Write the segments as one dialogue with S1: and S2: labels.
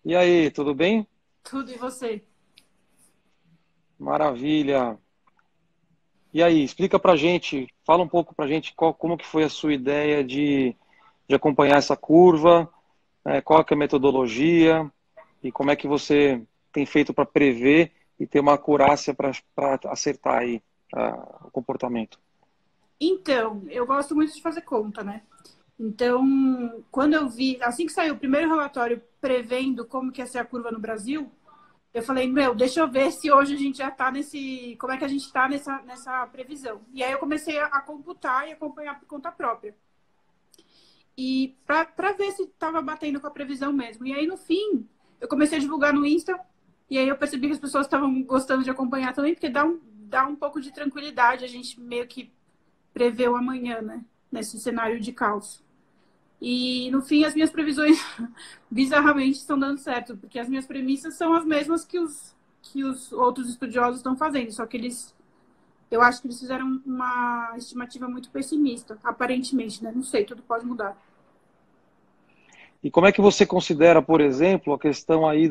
S1: E aí, tudo bem?
S2: Tudo e você?
S1: Maravilha. E aí, explica pra gente, fala um pouco pra gente como que foi a sua ideia de acompanhar essa curva, qual que é a metodologia e como é que você tem feito para prever e ter uma acurácia para acertar aí o comportamento.
S2: Então, eu gosto muito de fazer conta, né? Então, quando eu vi, assim que saiu o primeiro relatório prevendo como que ia ser a curva no Brasil, eu falei, meu, deixa eu ver se hoje a gente já tá como é que a gente tá nessa previsão. E aí eu comecei a computar e acompanhar por conta própria. E para ver se estava batendo com a previsão mesmo. E aí, no fim, eu comecei a divulgar no Insta, e aí eu percebi que as pessoas estavam gostando de acompanhar também, porque dá um pouco de tranquilidade, a gente meio que prevê o amanhã, né? Nesse cenário de caos. E, no fim, as minhas previsões, bizarramente, estão dando certo, porque as minhas premissas são as mesmas que os outros estudiosos estão fazendo, só que eu acho que eles fizeram uma estimativa muito pessimista, aparentemente, né? Não sei, tudo pode mudar.
S1: E como é que você considera, por exemplo, a questão aí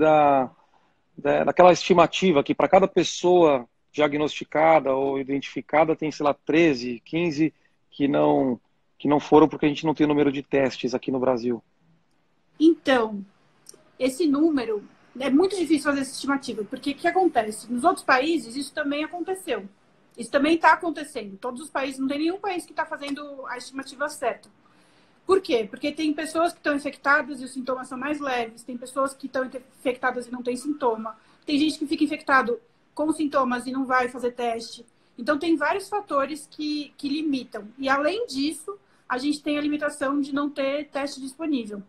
S1: daquela estimativa que para cada pessoa diagnosticada ou identificada tem, sei lá, 13, 15 que não foram porque a gente não tem o número de testes aqui no Brasil.
S2: Então, esse número é muito difícil fazer essa estimativa, porque o que acontece? Nos outros países, isso também aconteceu. Isso também está acontecendo. Todos os países, não tem nenhum país que está fazendo a estimativa certa. Por quê? Porque tem pessoas que estão infectadas e os sintomas são mais leves, tem pessoas que estão infectadas e não têm sintoma, tem gente que fica infectado com sintomas e não vai fazer teste. Então, tem vários fatores que limitam. E, além disso, a gente tem a limitação de não ter teste disponível.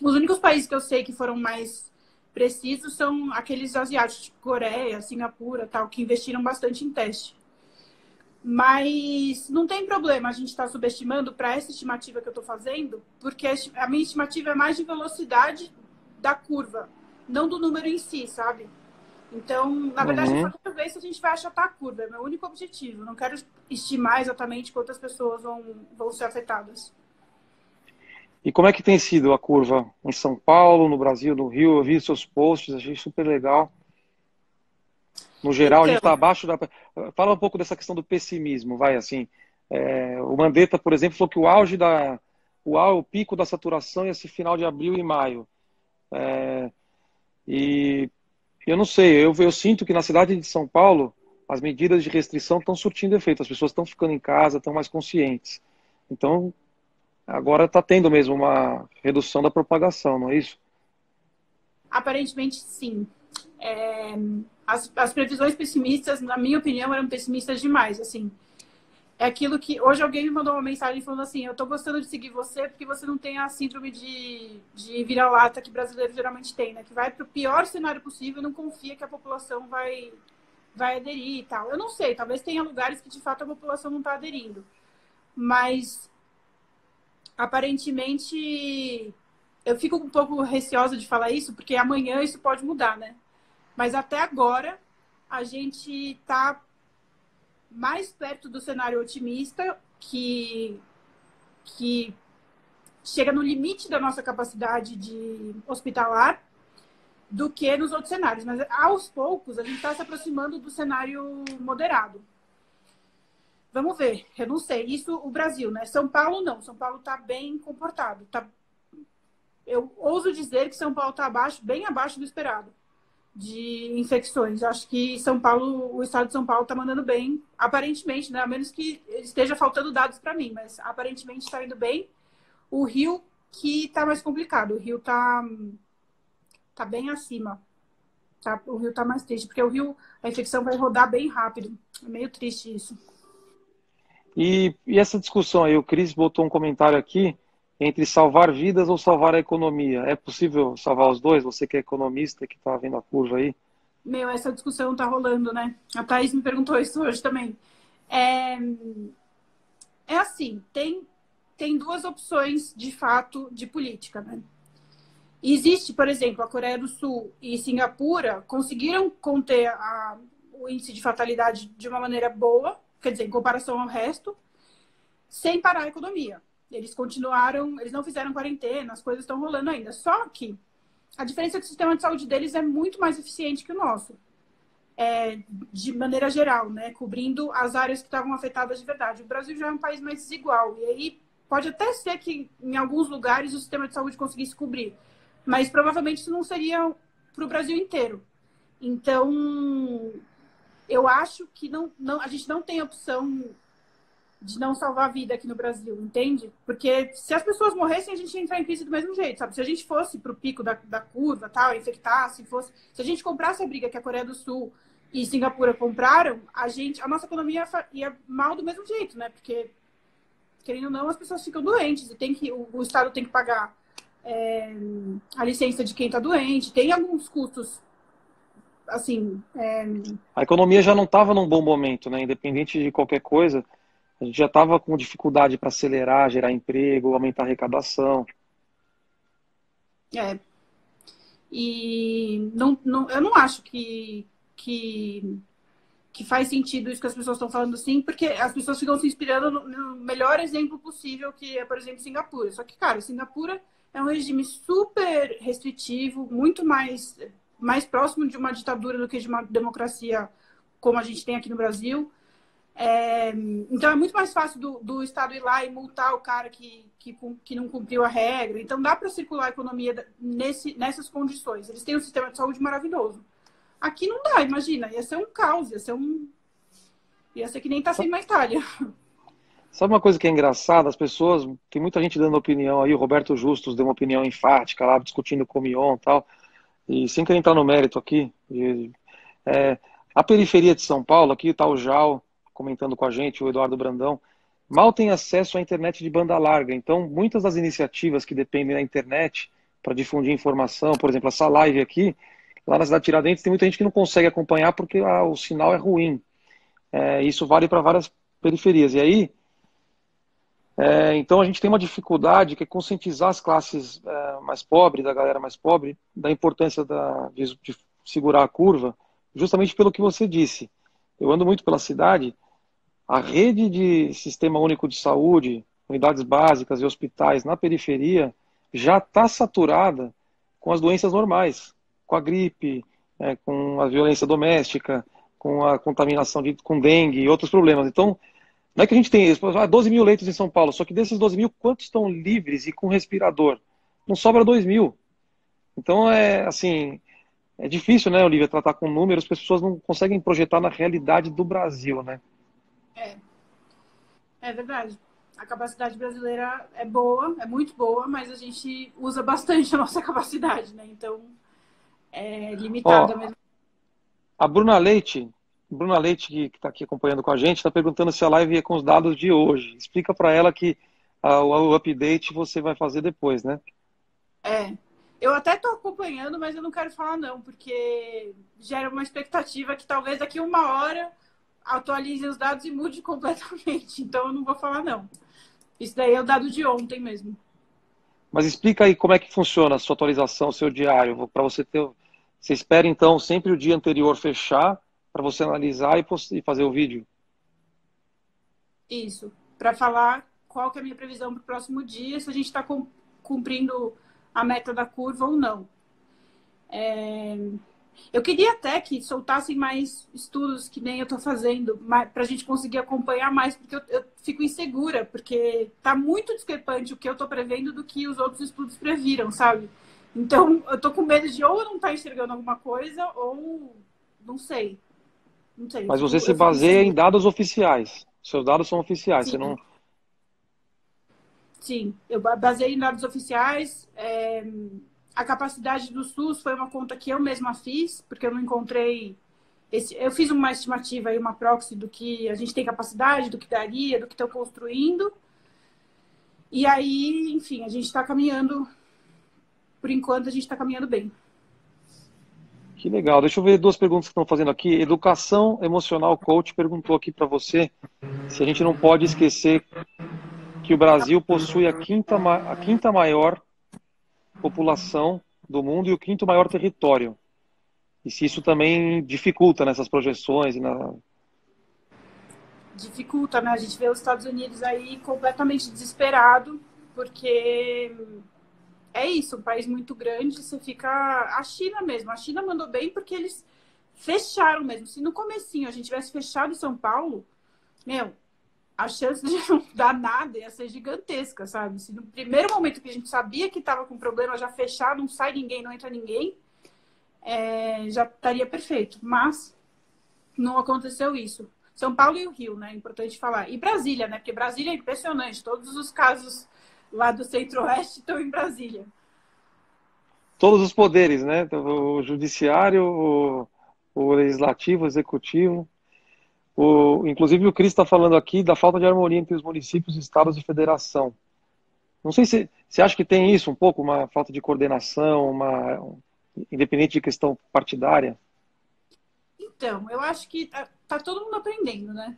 S2: Os únicos países que eu sei que foram mais precisos são aqueles asiáticos, tipo Coreia, Singapura, tal, que investiram bastante em teste. Mas não tem problema a gente estar subestimando para essa estimativa que eu estou fazendo, porque a minha estimativa é mais de velocidade da curva, não do número em si, sabe? Então, na verdade, eu só
S1: Uhum.
S2: quero ver se a gente vai achatar a curva, é meu único objetivo. Não quero estimar exatamente quantas pessoas vão ser afetadas.
S1: E como é que tem sido a curva em São Paulo, no Brasil, no Rio? Eu vi seus posts, achei super legal. No geral, a gente
S2: Então,
S1: está abaixo da. Fala um pouco dessa questão do pessimismo, vai assim. O Mandetta, por exemplo, falou que o pico da saturação ia ser final de abril e maio. E eu não sei, eu sinto que na cidade de São Paulo as medidas de restrição estão surtindo efeito, as pessoas estão ficando em casa, estão mais conscientes. Então, agora está tendo mesmo uma redução da propagação, não é isso?
S2: aparentemente, sim. As previsões pessimistas, na minha opinião, eram pessimistas demais. Assim, é aquilo que hoje alguém me mandou uma mensagem falando assim: eu tô gostando de seguir você porque você não tem a síndrome de vira-lata que brasileiro geralmente tem, né? Que vai para o pior cenário possível e não confia que a população vai aderir e tal. Eu não sei, talvez tenha lugares que de fato a população não está aderindo, mas aparentemente eu fico um pouco receosa de falar isso porque amanhã isso pode mudar, né? Mas até agora a gente está mais perto do cenário otimista, que chega no limite da nossa capacidade de hospitalar, do que nos outros cenários. Mas aos poucos a gente está se aproximando do cenário moderado. Vamos ver, eu não sei. Isso o Brasil, né? São Paulo não. São Paulo está bem comportado. Eu ouso dizer que São Paulo está abaixo, bem abaixo do esperado de infecções. Acho que São Paulo, o estado de São Paulo está mandando bem, aparentemente, né? A menos que esteja faltando dados para mim, mas aparentemente está indo bem. O Rio que está mais complicado. O Rio tá bem acima. Tá? O Rio está mais triste, porque o Rio, a infecção vai rodar bem rápido. É meio triste isso.
S1: E essa discussão aí, o Cris botou um comentário aqui entre salvar vidas ou salvar a economia. É possível salvar os dois? Você que é economista, que está vendo a curva aí.
S2: Meu, essa discussão tá rolando, né? A Thaís me perguntou isso hoje também. É, é assim, tem duas opções de fato de política, né? Existe, por exemplo, a Coreia do Sul e Singapura conseguiram conter o índice de fatalidade de uma maneira boa, quer dizer, em comparação ao resto, sem parar a economia. Eles continuaram, eles não fizeram quarentena, as coisas estão rolando ainda. Só que a diferença é que o sistema de saúde deles é muito mais eficiente que o nosso. De maneira geral, né? Cobrindo as áreas que estavam afetadas de verdade. O Brasil já é um país mais desigual. E aí pode até ser que em alguns lugares o sistema de saúde conseguisse cobrir. Mas provavelmente isso não seria para o Brasil inteiro. Então, eu acho que a gente não tem opção de não salvar a vida aqui no Brasil, entende? Porque se as pessoas morressem, a gente ia entrar em crise do mesmo jeito, sabe? Se a gente fosse para o pico da curva, tal, infectasse, se a gente comprasse a briga que a Coreia do Sul e Singapura compraram, a nossa economia ia mal do mesmo jeito, né? Porque, querendo ou não, as pessoas ficam doentes e o Estado tem que pagar a licença de quem está doente, tem alguns custos, assim...
S1: A economia já não estava num bom momento, né? Independente de qualquer coisa, a gente já estava com dificuldade para acelerar, gerar emprego, aumentar a arrecadação.
S2: E eu não acho que faz sentido isso que as pessoas estão falando assim, porque as pessoas ficam se inspirando no melhor exemplo possível, que é, por exemplo, Singapura. Só que, cara, Singapura é um regime super restritivo, muito mais próximo de uma ditadura do que de uma democracia como a gente tem aqui no Brasil. Então é muito mais fácil do Estado ir lá e multar o cara que não cumpriu a regra. Então dá para circular a economia nessas condições. Eles têm um sistema de saúde maravilhoso. Aqui não dá, imagina. Ia ser um caos, ia ser que nem tá sendo na Itália.
S1: Sabe uma coisa que é engraçada? As pessoas, tem muita gente dando opinião aí, o Roberto Justus deu uma opinião enfática lá, discutindo com o Mion e tal, e sem querer entrar no mérito aqui, a periferia de São Paulo, aqui está o Jal comentando com a gente, o Eduardo Brandão, mal tem acesso à internet de banda larga, então muitas das iniciativas que dependem da internet para difundir informação, por exemplo, essa live aqui, lá na cidade de Tiradentes tem muita gente que não consegue acompanhar porque o sinal é ruim. Isso vale para várias periferias. E aí, então a gente tem uma dificuldade que é conscientizar as classes mais pobres, da galera mais pobre, da importância de segurar a curva, justamente pelo que você disse. Eu ando muito pela cidade, a rede de Sistema Único de Saúde, unidades básicas e hospitais na periferia já está saturada com as doenças normais, com a gripe, com a violência doméstica, com a contaminação com dengue e outros problemas. Então, não é que a gente tem 12 mil leitos em São Paulo, só que desses 12 mil, quantos estão livres e com respirador? Não sobra 2 mil. Então, é difícil, né, Olivia, tratar com números, porque as pessoas não conseguem projetar na realidade do Brasil, né?
S2: É verdade. A capacidade brasileira é boa, é muito boa, mas a gente usa bastante a nossa capacidade, né? Então, é limitada mesmo.
S1: A Bruna Leite que está aqui acompanhando com a gente, está perguntando se a live é com os dados de hoje. Explica para ela que o update você vai fazer depois, né?
S2: Eu até estou acompanhando, mas eu não quero falar não, porque gera uma expectativa que talvez daqui uma hora atualize os dados e mude completamente. Então eu não vou falar não. Isso daí é o dado de ontem mesmo.
S1: Mas explica aí como é que funciona a sua atualização, o seu diário, para você ter... Você espera então sempre o dia anterior fechar para você analisar e fazer o vídeo?
S2: Isso, para falar qual que é a minha previsão para o próximo dia, se a gente está cumprindo a meta da curva ou não. Eu queria até que soltassem mais estudos, que nem eu estou fazendo, para a gente conseguir acompanhar mais, porque eu fico insegura, porque está muito discrepante o que eu estou prevendo do que os outros estudos previram, sabe? Então, eu estou com medo de ou eu não estar enxergando alguma coisa, ou não sei. Não sei.
S1: Mas você se baseia em dados oficiais. Seus dados são oficiais,
S2: Sim.
S1: você não...
S2: Sim, eu baseei em dados oficiais. A capacidade do SUS foi uma conta que eu mesma fiz, porque eu não encontrei... Eu fiz uma estimativa, uma proxy do que a gente tem capacidade, do que daria, do que estão construindo. E aí, enfim, a gente está caminhando... Por enquanto, a gente está caminhando bem.
S1: Que legal. Deixa eu ver duas perguntas que estão fazendo aqui. Educação Emocional Coach perguntou aqui para você se a gente não pode esquecer que o Brasil possui a quinta maior população do mundo e o quinto maior território. E se isso também dificulta nessas projeções.
S2: Dificulta, né? A gente vê os Estados Unidos aí completamente desesperado, porque é isso, um país muito grande, você fica... A China mesmo, a China mandou bem porque eles fecharam mesmo. Se no comecinho a gente tivesse fechado São Paulo, meu, a chance de não dar nada ia ser gigantesca, sabe? Se no primeiro momento que a gente sabia que estava com problema, já fechar, não sai ninguém, não entra ninguém, já estaria perfeito. Mas não aconteceu isso. São Paulo e o Rio, né? É importante falar. E Brasília, né? Porque Brasília é impressionante. Todos os casos lá do Centro-Oeste estão em Brasília.
S1: Todos os poderes, né? O judiciário, o legislativo, o executivo. Inclusive o Cris está falando aqui da falta de harmonia entre os municípios, estados e federação. Não sei se você acha que tem isso um pouco, uma falta de coordenação, independente de questão partidária.
S2: Então, eu acho que tá todo mundo aprendendo, né?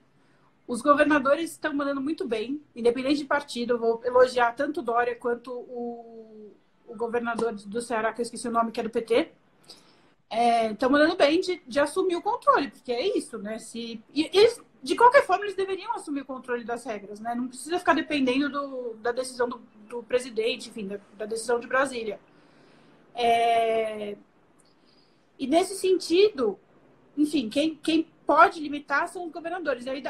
S2: Os governadores estão mandando muito bem, independente de partido. Eu vou elogiar tanto o Dória quanto o governador do Ceará, que eu esqueci o nome, que é do PT. Estão mandando bem de assumir o controle, porque é isso, né? Eles, de qualquer forma, eles deveriam assumir o controle das regras, né? Não precisa ficar dependendo da decisão do presidente, enfim, da decisão de Brasília. E nesse sentido, enfim, quem pode limitar são os governadores. E aí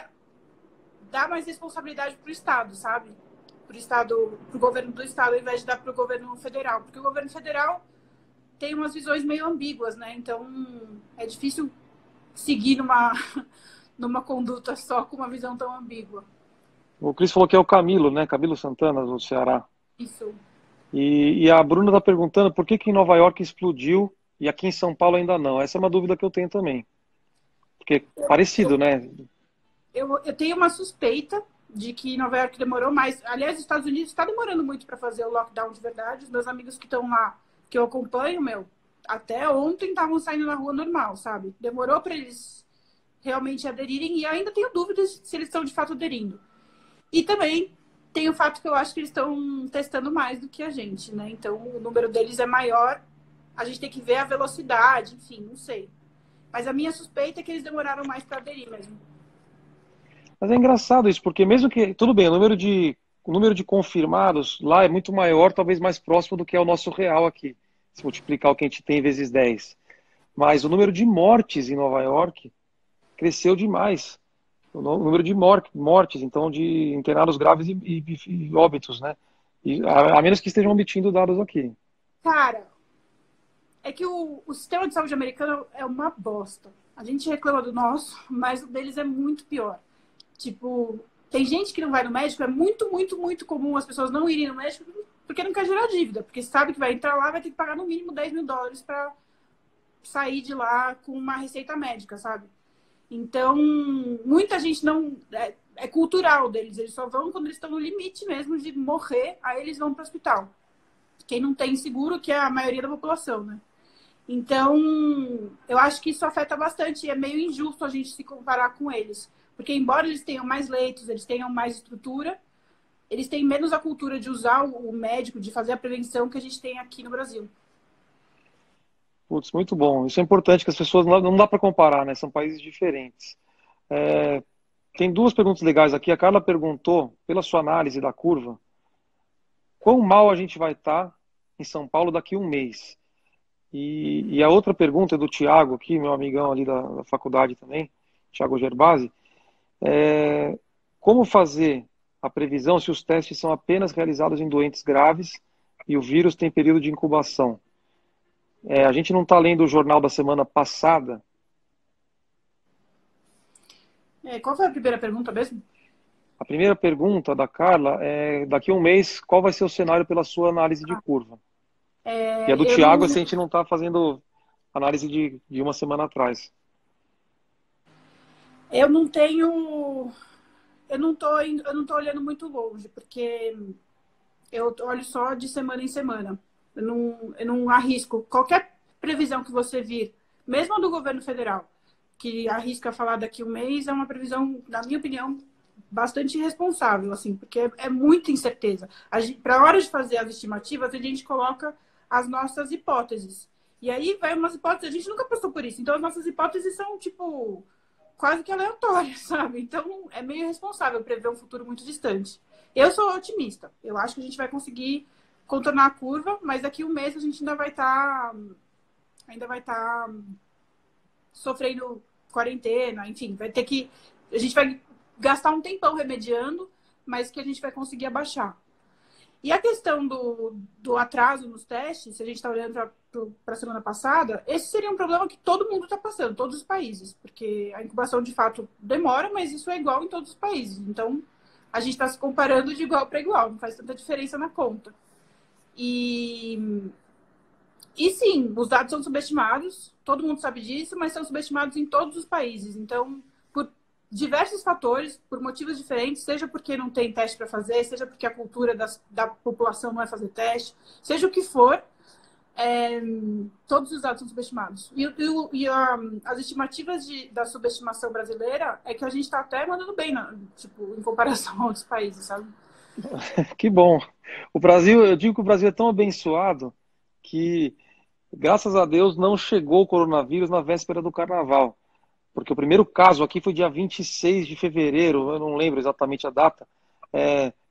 S2: dá mais responsabilidade para o Estado, sabe? Para o governo do Estado, ao invés de dar para o governo federal. Porque o governo federal tem umas visões meio ambíguas, né? Então, é difícil seguir numa conduta só com uma visão tão ambígua.
S1: O Cris falou que é o Camilo, né? Camilo Santana, do Ceará.
S2: Isso.
S1: E a Bruna está perguntando por que em Nova York explodiu e aqui em São Paulo ainda não. Essa é uma dúvida que eu tenho também. Porque é parecido, né?
S2: Eu tenho uma suspeita de que Nova York demorou mais. Aliás, os Estados Unidos está demorando muito para fazer o lockdown de verdade. Os meus amigos que estão lá, que eu acompanho, até ontem estavam saindo na rua normal, sabe? Demorou para eles realmente aderirem e ainda tenho dúvidas se eles estão de fato aderindo. E também tem o fato que eu acho que eles estão testando mais do que a gente, né? Então, o número deles é maior. A gente tem que ver a velocidade, enfim, não sei. Mas a minha suspeita é que eles demoraram mais para aderir mesmo.
S1: Mas é engraçado isso, porque mesmo que, tudo bem, o número de confirmados lá é muito maior, talvez mais próximo do que é o nosso real aqui, se multiplicar o que a gente tem vezes 10. Mas o número de mortes em Nova York cresceu demais. O número de mortes, então, de internados graves e óbitos, né? A menos que estejam omitindo dados aqui.
S2: Cara, é que o sistema de saúde americano é uma bosta. A gente reclama do nosso, mas o deles é muito pior. Tipo, tem gente que não vai no médico, é muito, muito, muito comum as pessoas não irem no médico porque não quer gerar dívida, porque sabe que vai entrar lá, vai ter que pagar no mínimo $10.000 para sair de lá com uma receita médica, sabe? Então, muita gente não... É cultural deles, eles só vão quando eles estão no limite mesmo de morrer, aí eles vão para o hospital. Quem não tem seguro, que é a maioria da população, né? Então, eu acho que isso afeta bastante e é meio injusto a gente se comparar com eles. Porque, embora eles tenham mais leitos, eles tenham mais estrutura, eles têm menos a cultura de usar o médico, de fazer a prevenção que a gente tem aqui no Brasil.
S1: Putz, muito bom. Isso é importante, que as pessoas não dá para comparar, né? São países diferentes. Tem duas perguntas legais aqui. A Carla perguntou, pela sua análise da curva, quão mal a gente vai estar em São Paulo daqui a um mês? E a outra pergunta é do Tiago aqui, meu amigão ali da faculdade também, Tiago Gerbasi. Como fazer a previsão se os testes são apenas realizados em doentes graves e o vírus tem período de incubação? A gente não está lendo o jornal da semana passada.
S2: Qual foi a primeira pergunta mesmo?
S1: A primeira pergunta da Carla é, daqui a um mês, qual vai ser o cenário pela sua análise de curva? E a do Tiago, se a gente não está fazendo análise de uma semana atrás.
S2: Eu não tenho... Eu não tô olhando muito longe, porque eu olho só de semana em semana. Eu não arrisco. Qualquer previsão que você vir, mesmo a do governo federal, que arrisca falar daqui a um mês, é uma previsão, na minha opinião, bastante irresponsável, assim, porque é muita incerteza. Para a hora de fazer as estimativas, a gente coloca as nossas hipóteses. E aí vai umas hipóteses, a gente nunca passou por isso. Então, as nossas hipóteses são, tipo, quase que aleatórias, sabe? Então, é meio irresponsável prever um futuro muito distante. Eu sou otimista. Eu acho que a gente vai conseguir contornar a curva, mas daqui um mês a gente ainda vai estar sofrendo quarentena, enfim, a gente vai gastar um tempão remediando, mas que a gente vai conseguir abaixar. E a questão do atraso nos testes, se a gente está olhando para a semana passada, esse seria um problema que todo mundo está passando, todos os países, porque a incubação de fato demora, mas isso é igual em todos os países. Então, a gente está se comparando de igual para igual, não faz tanta diferença na conta. E sim, os dados são subestimados, todo mundo sabe disso, mas são subestimados em todos os países. Então, por diversos fatores, por motivos diferentes, seja porque não tem teste para fazer, seja porque a cultura da população não é fazer teste, seja o que for, todos os dados são subestimados. As estimativas da subestimação brasileira é que a gente está até mandando bem, tipo, em comparação a outros países, sabe?
S1: Que bom. O Brasil, eu digo que o Brasil é tão abençoado que, graças a Deus, não chegou o coronavírus na véspera do carnaval. Porque o primeiro caso aqui foi dia 26 de fevereiro, eu não lembro exatamente a data,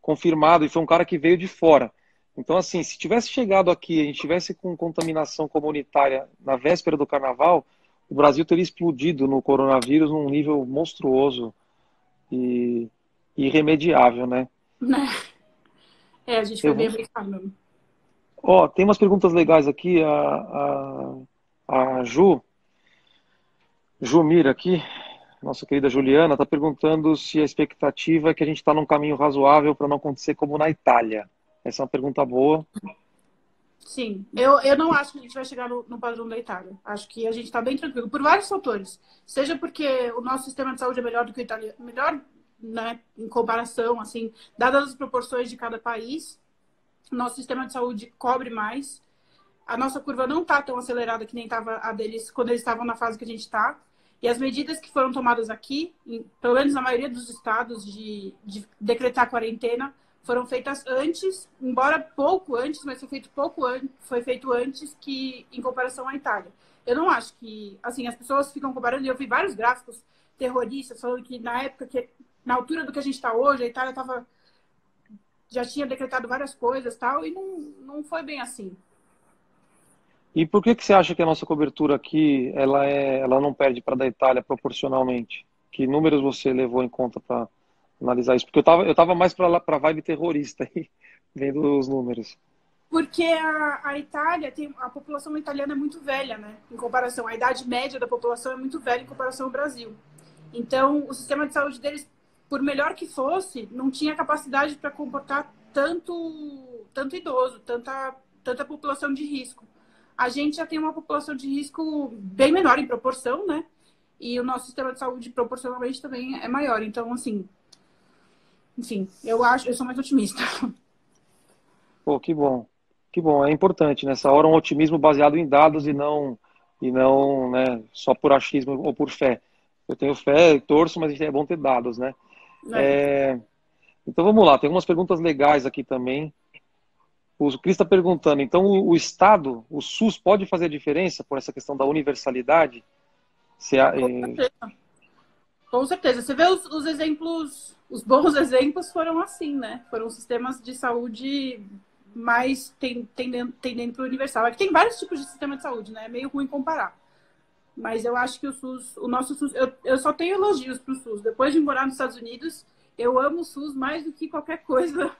S1: confirmado, e foi um cara que veio de fora. Então, assim, se tivesse chegado aqui, a gente tivesse com contaminação comunitária na véspera do carnaval, o Brasil teria explodido no coronavírus num nível monstruoso e irremediável, né?
S2: A gente foi bem brincado mesmo.
S1: Ó, tem umas perguntas legais aqui, a Jumira aqui, nossa querida Juliana, está perguntando se a expectativa é que a gente está num caminho razoável para não acontecer como na Itália. Essa é uma pergunta boa.
S2: Sim, eu não acho que a gente vai chegar no padrão da Itália. Acho que a gente está bem tranquilo, por vários fatores. Seja porque o nosso sistema de saúde é melhor do que o italiano, melhor, né, em comparação, assim, dadas as proporções de cada país, o nosso sistema de saúde cobre mais. A nossa curva não está tão acelerada que nem estava a deles quando eles estavam na fase que a gente está. E as medidas que foram tomadas aqui, pelo menos na maioria dos estados, de decretar quarentena, foram feitas antes, embora pouco antes, mas foi feito antes que em comparação à Itália. Eu não acho que, assim, as pessoas ficam comparando, e eu vi vários gráficos terroristas falando que na altura do que a gente está hoje, a Itália já tinha decretado várias coisas tal, e não foi bem assim.
S1: E por que você acha que a nossa cobertura aqui ela não perde para a da Itália proporcionalmente? Que números você levou em conta para analisar isso? Porque eu tava mais para a vibe terrorista aí, vendo os números.
S2: Porque a Itália a população italiana é muito velha, né? Em comparação, a idade média da população é muito velha em comparação ao Brasil. Então, o sistema de saúde deles, por melhor que fosse, não tinha capacidade para comportar tanto idoso, tanta população de risco. A gente já tem uma população de risco bem menor em proporção, né? E o nosso sistema de saúde proporcionalmente também é maior. Então, assim, enfim, eu sou mais otimista.
S1: Pô, que bom. Que bom, é importante nessa hora um otimismo baseado em dados e não, né, só por achismo ou por fé. Eu tenho fé, torço, mas é bom ter dados, né? Então vamos lá, tem algumas perguntas legais aqui também. O Cris está perguntando, então o Estado, o SUS, pode fazer a diferença por essa questão da universalidade?
S2: Com certeza. Você vê os exemplos, os bons exemplos foram assim, né? Foram sistemas de saúde mais tendendo para o universal. Aqui tem vários tipos de sistema de saúde, né? É meio ruim comparar. Mas eu acho que o nosso SUS, eu só tenho elogios para o SUS. Depois de morar nos Estados Unidos, eu amo o SUS mais do que qualquer coisa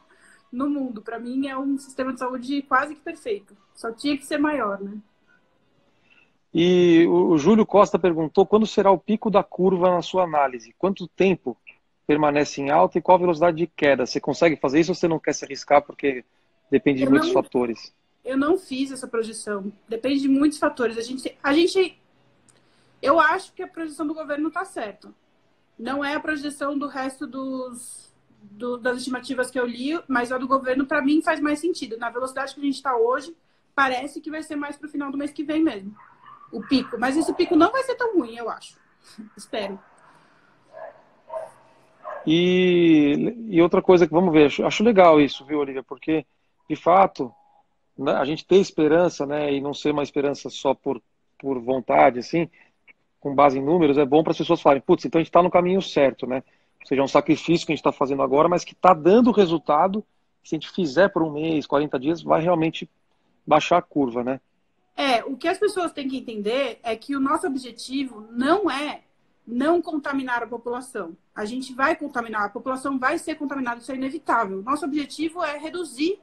S2: no mundo. Para mim é um sistema de saúde quase que perfeito. Só tinha que ser maior, né?
S1: E o Júlio Costa perguntou quando será o pico da curva na sua análise? Quanto tempo permanece em alta e qual a velocidade de queda? Você consegue fazer isso ou você não quer se arriscar porque depende de muitos fatores?
S2: Eu não fiz essa projeção. Depende de muitos fatores. Eu acho que a projeção do governo está certa. Não é a projeção do resto das estimativas que eu li, mas a do governo, para mim, faz mais sentido. Na velocidade que a gente está hoje, parece que vai ser mais para o final do mês que vem mesmo. O pico. Mas esse pico não vai ser tão ruim, eu acho. Espero.
S1: E outra coisa que, vamos ver, acho legal isso, viu, Olivia? Porque, de fato, a gente ter esperança, né, e não ser uma esperança só por vontade, assim, com base em números, é bom para as pessoas falarem, putz, então a gente está no caminho certo, né? Ou seja, é um sacrifício que a gente está fazendo agora, mas que está dando resultado se a gente fizer por um mês, 40 dias, vai realmente baixar a curva, né?
S2: O que as pessoas têm que entender é que o nosso objetivo não é não contaminar a população. A gente vai contaminar, a população vai ser contaminada, isso é inevitável. Nosso objetivo é reduzir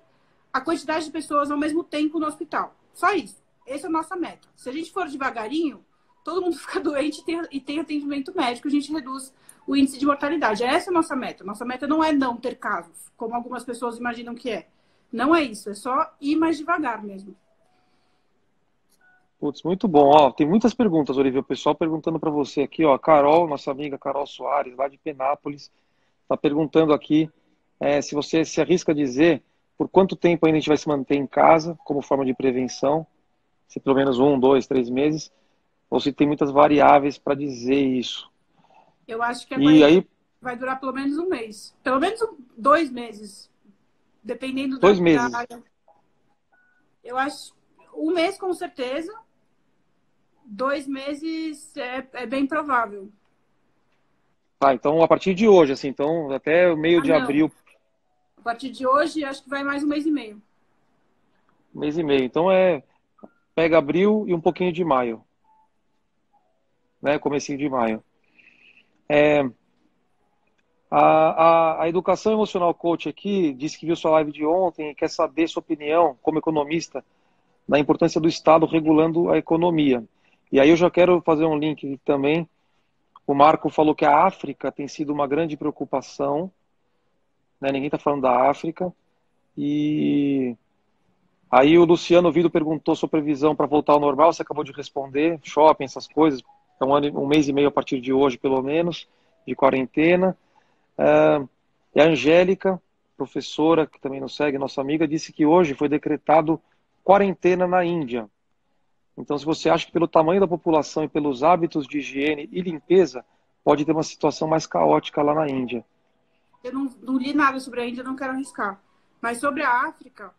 S2: a quantidade de pessoas ao mesmo tempo no hospital. Só isso. Essa é a nossa meta. Se a gente for devagarinho, todo mundo fica doente e tem atendimento médico, a gente reduz o índice de mortalidade. Essa é a nossa meta. Nossa meta não é não ter casos, como algumas pessoas imaginam que é. Não é isso, é só ir mais devagar mesmo.
S1: Putz, muito bom. Ó, tem muitas perguntas, Olivia. O pessoal perguntando para você aqui, ó. Carol, nossa amiga Carol Soares, lá de Penápolis, está perguntando aqui se você se arrisca a dizer por quanto tempo ainda a gente vai se manter em casa como forma de prevenção, se pelo menos 1, 2, 3 meses, ou se tem muitas variáveis para dizer isso.
S2: Eu acho que
S1: E aí,
S2: vai durar pelo menos um mês. Pelo menos 2 meses. Dependendo
S1: 2 meses.
S2: Eu acho um mês com certeza. 2 meses é bem provável.
S1: Tá, então a partir de hoje, assim, então até o meio de
S2: não.
S1: abril.
S2: A partir de hoje, acho que vai mais um mês e meio.
S1: Um mês e meio. Então pega abril e um pouquinho de maio. Né? Comecinho de maio. A Educação Emocional Coach aqui disse que viu sua live de ontem e quer saber sua opinião, como economista, da importância do Estado regulando a economia. E aí eu já quero fazer um link também. O Marco falou que a África tem sido uma grande preocupação, né? Ninguém está falando da África. E aí o Luciano Vido perguntou sua previsão para voltar ao normal, você acabou de responder, shopping, essas coisas. Então, um mês e meio a partir de hoje, pelo menos, de quarentena. E a Angélica, professora, que também nos segue, nossa amiga, disse que hoje foi decretado quarentena na Índia. Então, se você acha que pelo tamanho da população e pelos hábitos de higiene e limpeza, pode ter uma situação mais caótica lá na Índia.
S2: Eu não li nada sobre a Índia, não quero arriscar. Mas sobre a África,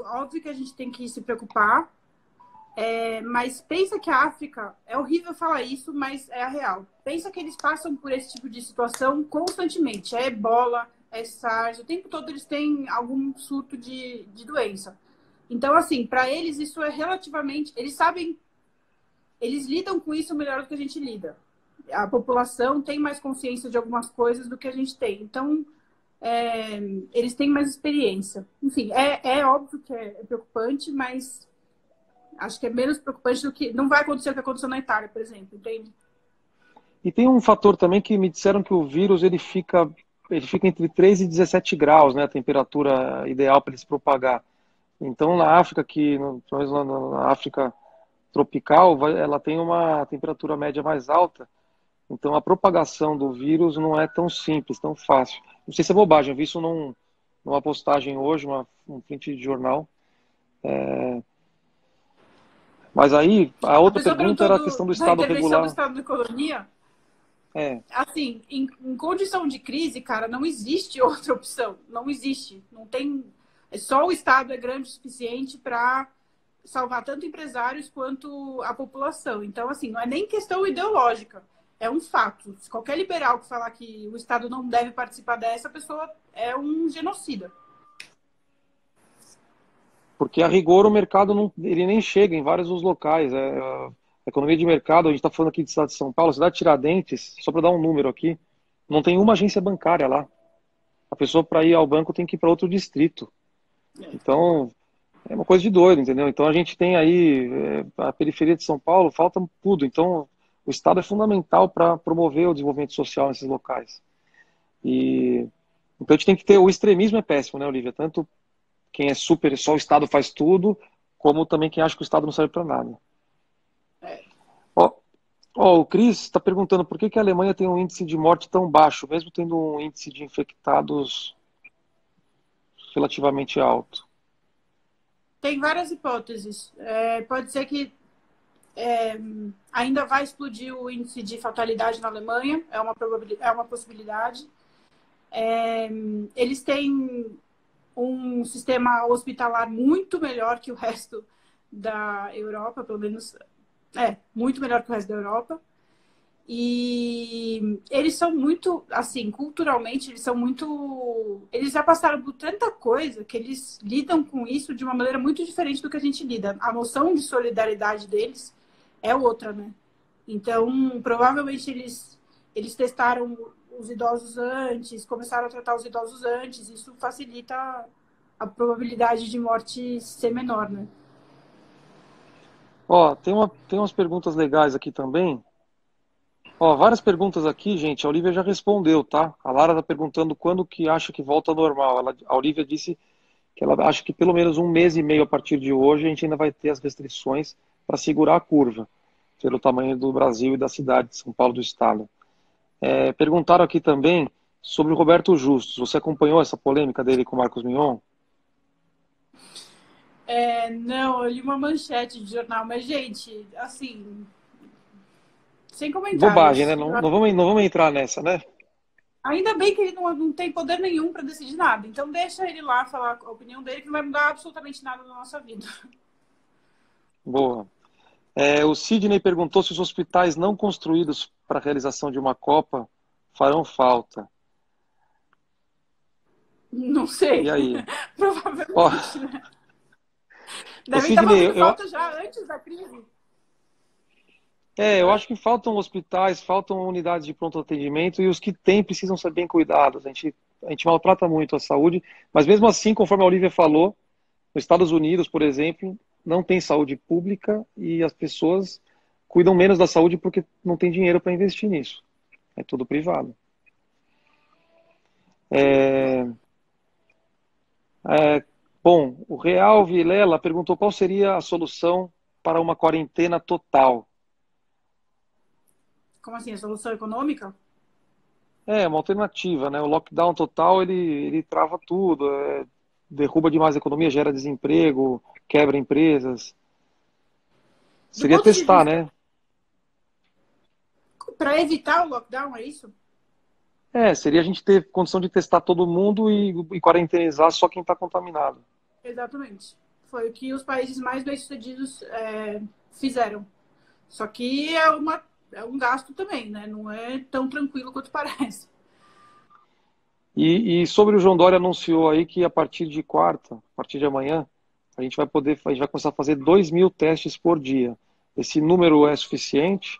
S2: óbvio que a gente tem que se preocupar. Mas pensa que a África, é horrível falar isso, mas é a real. Pensa que eles passam por esse tipo de situação constantemente. É ebola, é SARS, o tempo todo eles têm algum surto de doença. Então, assim, para eles isso é relativamente... Eles sabem, eles lidam com isso melhor do que a gente lida. A população tem mais consciência de algumas coisas do que a gente tem. Então, eles têm mais experiência. Enfim, é óbvio que é preocupante, mas acho que é menos preocupante do que... Não vai acontecer o que aconteceu na Itália, por exemplo, entende?
S1: E tem um fator também que me disseram que o vírus ele fica entre 3 e 17 graus, né, a temperatura ideal para ele se propagar. Então, na África, pelo menos na África tropical, ela tem uma temperatura média mais alta. Então, a propagação do vírus não é tão simples, tão fácil. Não sei se é bobagem, eu vi isso numa postagem hoje, um print de jornal. Mas aí, a outra pergunta era a questão do Estado regular.
S2: Do Estado de Economia. Assim, em condição de crise, cara, não existe outra opção. Não existe. Não tem... Só o Estado é grande o suficiente para salvar tanto empresários quanto a população. Então, assim, não é nem questão ideológica. É um fato. Se qualquer liberal que falar que o Estado não deve participar dessa, pessoa é um genocida.
S1: Porque, a rigor, o mercado ele nem chega em vários dos locais. A economia de mercado, a gente está falando aqui de cidade de São Paulo, cidade de Tiradentes, só para dar um número aqui, não tem uma agência bancária lá. A pessoa, para ir ao banco, tem que ir para outro distrito. Então, é uma coisa de doido, entendeu? Então, a gente tem aí, a periferia de São Paulo, falta tudo. Então, o Estado é fundamental para promover o desenvolvimento social nesses locais. Então, a gente tem que ter... O extremismo é péssimo, né, Olivia? Tanto quem é super, só o Estado faz tudo, como também quem acha que o Estado não serve para nada. O Cris está perguntando por que a Alemanha tem um índice de morte tão baixo, mesmo tendo um índice de infectados relativamente alto.
S2: Tem várias hipóteses. Pode ser que ainda vai explodir o índice de fatalidade na Alemanha, é uma possibilidade. Eles têm um sistema hospitalar muito melhor que o resto da Europa, pelo menos muito melhor que o resto da Europa. E eles são muito, assim, culturalmente, eles são muito. Eles já passaram por tanta coisa que eles lidam com isso de uma maneira muito diferente do que a gente lida. A noção de solidariedade deles é outra, né? Então, provavelmente eles testaram os idosos antes, começaram a tratar os idosos antes, isso facilita a probabilidade de morte ser menor, né?
S1: Ó, tem umas perguntas legais aqui também. Ó, várias perguntas aqui, gente. A Olivia já respondeu, tá? A Lara tá perguntando quando que acha que volta ao normal. A Olivia disse que ela acha que pelo menos um mês e meio a partir de hoje a gente ainda vai ter as restrições para segurar a curva, pelo tamanho do Brasil e da cidade de São Paulo do Estado. Perguntaram aqui também sobre o Roberto Justus. Você acompanhou essa polêmica dele com o Marcos Mion?
S2: Não, eu li uma manchete de jornal, mas, gente, assim, sem
S1: Bobagem,
S2: comentários.
S1: né? Não vamos entrar nessa, né?
S2: Ainda bem que ele não tem poder nenhum para decidir nada. Então deixa ele lá falar a opinião dele, que não vai mudar absolutamente nada na nossa vida.
S1: Boa. O Sidney perguntou se os hospitais não construídos para a realização de uma Copa farão falta.
S2: Não
S1: E
S2: sei.
S1: aí? Ó,
S2: Provavelmente, né?
S1: o
S2: Devem estar
S1: Sidney,
S2: fazendo falta já antes da crise.
S1: eu
S2: Né?
S1: acho que faltam hospitais, faltam unidades de pronto atendimento e os que têm precisam ser bem cuidados. A gente maltrata muito a saúde, mas mesmo assim, conforme a Olivia falou, nos Estados Unidos, por exemplo, não tem saúde pública e as pessoas cuidam menos da saúde porque não tem dinheiro para investir nisso. É tudo privado. É, Bom, o Real Vilela perguntou qual seria a solução para uma quarentena total.
S2: Como assim? A solução econômica?
S1: Uma alternativa, né? O lockdown total, ele trava tudo, derruba demais a economia, gera desemprego, quebra empresas.
S2: Do
S1: Seria
S2: ponto de
S1: testar,
S2: vista,
S1: né?
S2: para evitar o lockdown, é isso?
S1: Seria a gente ter condição de testar todo mundo e quarentenizar só quem está contaminado.
S2: Exatamente. Foi o que os países mais bem-sucedidos fizeram. Só que é um gasto também, né? Não é tão tranquilo quanto parece.
S1: E sobre o João Dória anunciou aí que a partir de quarta, a partir de amanhã, a gente vai começar a fazer 2.000 testes por dia. Esse número é suficiente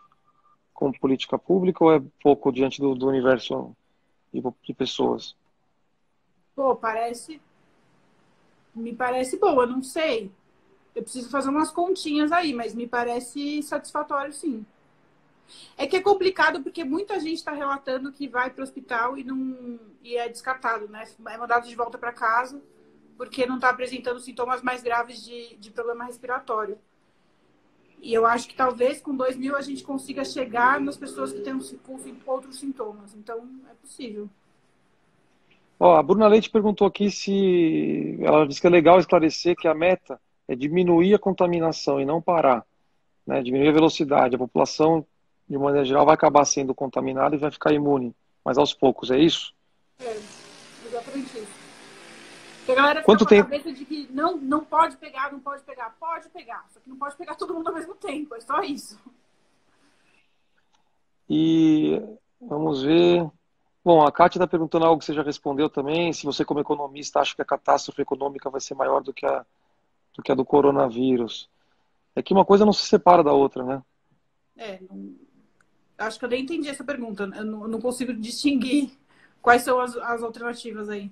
S1: como política pública ou é pouco diante do universo de pessoas?
S2: Pô, me parece boa, não sei. Eu preciso fazer umas continhas aí, mas me parece satisfatório, sim. É que é complicado porque muita gente está relatando que vai para o hospital e é descartado, né? É mandado de volta para casa porque não está apresentando sintomas mais graves de problema respiratório. E eu acho que talvez com 2.000 a gente consiga chegar nas pessoas que têm outros sintomas. Então, é possível.
S1: Ó, a Bruna Leite perguntou aqui se ela disse que é legal esclarecer que a meta é diminuir a contaminação e não parar, né? Diminuir a velocidade. A população, de maneira geral, vai acabar sendo contaminada e vai ficar imune, mas aos poucos, é isso?
S2: É, exatamente isso. Porque a galera fica
S1: Quanto
S2: com a
S1: tempo?
S2: cabeça de que não pode pegar, não pode pegar. Pode pegar, só que não pode pegar todo mundo ao mesmo tempo. É só isso.
S1: E vamos ver. Bom, a Kátia está perguntando algo que você já respondeu também. Se você, como economista, acha que a catástrofe econômica vai ser maior do que a do coronavírus. É que uma coisa não se separa da outra, né?
S2: Não, acho que eu nem entendi essa pergunta. Eu não consigo distinguir quais são as alternativas aí.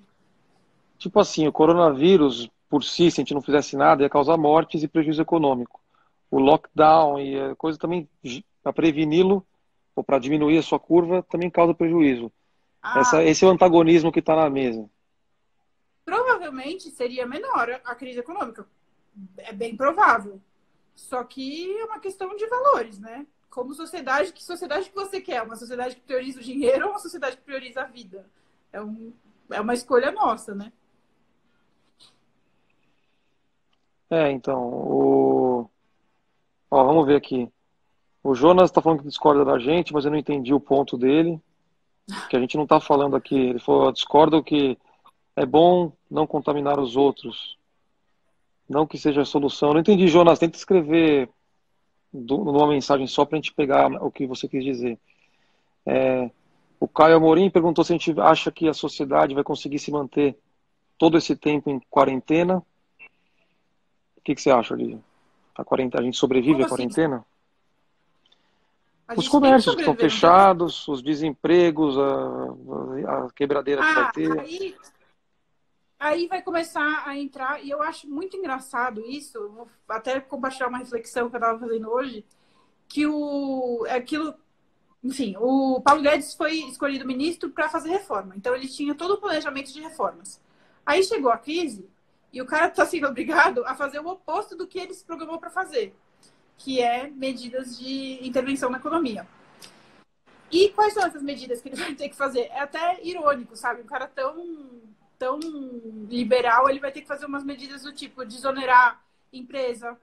S1: Tipo assim, o coronavírus, por si, se a gente não fizesse nada, ia causar mortes e prejuízo econômico. O lockdown e a coisa também, para preveni-lo ou para diminuir a sua curva, também causa prejuízo.
S2: Ah,
S1: Esse é o antagonismo que está na mesa.
S2: provavelmente seria menor a crise econômica. É bem provável. Só que é uma questão de valores, né? Como sociedade, que sociedade que você quer? Uma sociedade que prioriza o dinheiro ou uma sociedade que prioriza a vida? É uma escolha nossa, né?
S1: Então, ó, vamos ver aqui. O Jonas está falando que discorda da gente, mas eu não entendi o ponto dele, que a gente não está falando aqui. Ele falou, discorda que é bom não contaminar os outros, não que seja a solução. Eu não entendi, Jonas, tenta escrever numa mensagem só para a gente pegar o que você quis dizer. O Caio Amorim perguntou se a gente acha que a sociedade vai conseguir se manter todo esse tempo em quarentena. O que você acha, Olivia? A gente sobrevive
S2: Como
S1: à
S2: assim?
S1: quarentena?
S2: A
S1: Os
S2: gente tem que
S1: comércios que estão
S2: sobreviver, não tem que...
S1: fechados, os desempregos, a quebradeira que vai
S2: Ah,
S1: ter.
S2: aí vai começar a entrar, e eu acho muito engraçado isso, eu vou até compartilhar uma reflexão que eu estava fazendo hoje, que aquilo, enfim, o Paulo Guedes foi escolhido ministro para fazer reforma, então ele tinha todo o planejamento de reformas. Aí chegou a crise e o cara está sendo obrigado a fazer o oposto do que ele se programou para fazer, que é medidas de intervenção na economia. E quais são essas medidas que ele vai ter que fazer? É até irônico, sabe? Um cara tão liberal, ele vai ter que fazer umas medidas do tipo desonerar empresa.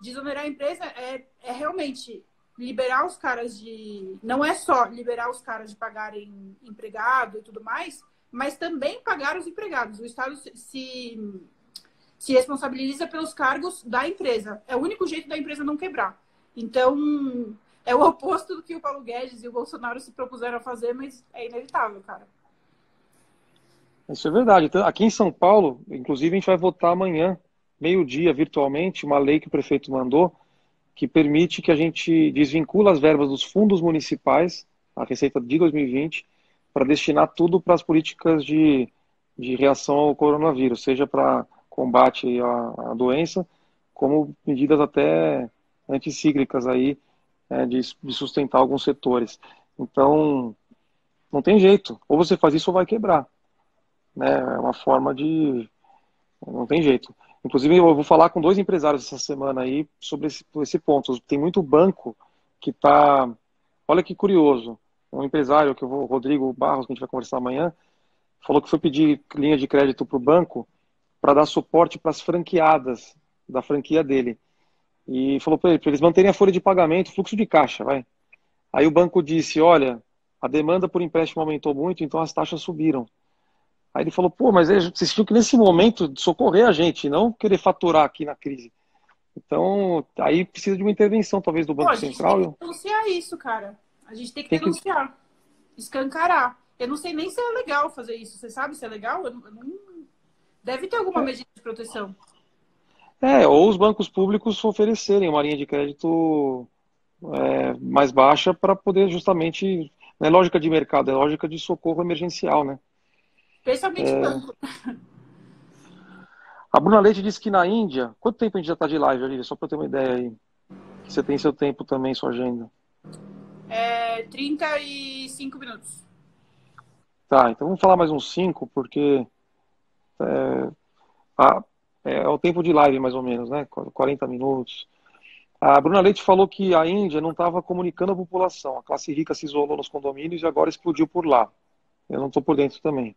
S2: Desonerar a empresa é realmente liberar os caras de... Não é só liberar os caras de pagarem empregado e tudo mais, mas também pagar os empregados. O Estado se responsabiliza pelos cargos da empresa. É o único jeito da empresa não quebrar. Então, é o oposto do que o Paulo Guedes e o Bolsonaro se propuseram a fazer, mas é inevitável, cara.
S1: Isso é verdade. Então, aqui em São Paulo, inclusive, a gente vai votar amanhã, meio-dia, virtualmente, uma lei que o prefeito mandou que permite que a gente desvincula as verbas dos fundos municipais, a receita de 2020, para destinar tudo para as políticas de reação ao coronavírus, seja para combate à doença, como medidas até anticíclicas aí, de sustentar alguns setores. Então, não tem jeito. Ou você faz isso ou vai quebrar. Né? É uma forma de... Não tem jeito. Inclusive, eu vou falar com 2 empresários essa semana aí sobre esse ponto. Tem muito banco que está... Olha que curioso. Um empresário, o Rodrigo Barros, que a gente vai conversar amanhã, falou que foi pedir linha de crédito para o banco para dar suporte para as franqueadas da franquia dele. E falou para eles manterem a folha de pagamento, fluxo de caixa, vai. Aí o banco disse, olha, a demanda por empréstimo aumentou muito, então as taxas subiram. Aí ele falou, pô, mas vocês tinham que nesse momento socorrer a gente, não querer faturar aqui na crise. Então, aí precisa de uma intervenção, talvez, do
S2: Pô,
S1: Banco
S2: a gente tem que
S1: Central.
S2: denunciar isso, cara. A gente tem que
S1: Tem que...
S2: denunciar, escancarar. Eu não sei nem se é legal fazer isso. Você sabe se é legal? Deve ter alguma medida de proteção.
S1: ou os bancos públicos oferecerem uma linha de crédito mais baixa para poder justamente, não é lógica de mercado, é lógica de socorro emergencial, né?
S2: Especialmente banco.
S1: A Bruna Leite disse que na Índia, quanto tempo a gente já está de live, Olivia? Só para eu ter uma ideia aí. Que você tem seu tempo também, sua agenda.
S2: 35 minutos.
S1: Tá, então vamos falar mais uns 5, porque é o tempo de live, mais ou menos, né? 40 minutos. A Bruna Leite falou que a Índia não estava comunicando a população. A classe rica se isolou nos condomínios e agora explodiu por lá. Eu não estou por dentro também.